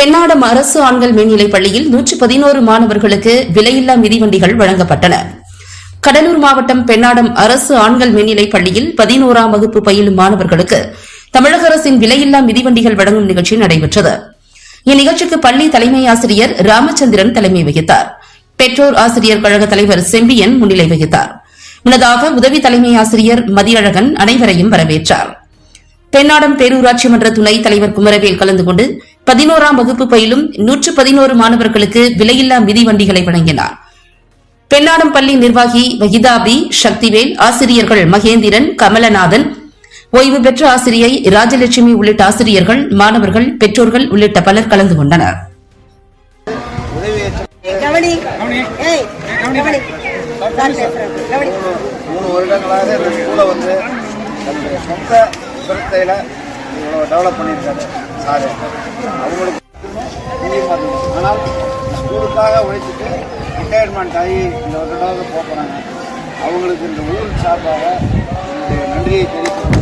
பெண்ணாடம் அரசு ஆண்கள் மேல்நிலைப் பள்ளியில் 111 மாணவர்களுக்கு விலையில்லா மிதிவண்டிகள் வழங்கப்பட்டன. கடலூர் மாவட்டம் பெண்ணாடம் அரசு ஆண்கள் மேல்நிலைப் பள்ளியில் 11ஆம் வகுப்பு பயிலும் மாணவர்களுக்கு தமிழக அரசின் விலையில்லா மிதிவண்டிகள் வழங்கும் நிகழ்ச்சி நடைபெற்றது. இந்நிகழ்ச்சிக்கு பள்ளி தலைமை ஆசிரியர் ராமச்சந்திரன் தலைமை வகித்தார். பெற்றோர் ஆசிரியர் கழக தலைவர் செம்பியன் முன்னிலை வகித்தார். முன்னதாக உதவி தலைமை ஆசிரியர் மதியழகன் அனைவரையும் வரவேற்றார். பெண்ணாடம் பேரூராட்சி மன்ற துணைத் தலைவர் குமரவேல் கலந்து கொண்டு 11ஆம் வகுப்பு பயிலும் 111 மாணவர்களுக்கு விலையில்லா மிதிவண்டிகளை வழங்கினார். பெண்ணாடம் பள்ளி நிர்வாகி வகிதாபி, சக்திவேல், ஆசிரியர்கள் மகேந்திரன், கமலநாதன், ஓய்வு பெற்ற ஆசிரியை ராஜலட்சுமி உள்ளிட்ட ஆசிரியர்கள், மாணவர்கள், பெற்றோர்கள் உள்ளிட்ட பலர் கலந்து கொண்டனர். டெவலப் பண்ணியிருக்காரு சார். அவங்களுக்கு ஆனால் ஸ்கூலுக்காக உழைச்சிட்டு ரிட்டையர்மெண்ட் ஆகி இந்த வருடமாக போகிறாங்க. அவங்களுக்கு இந்த ஊர் சார்பாக நன்றியை தெரிவித்து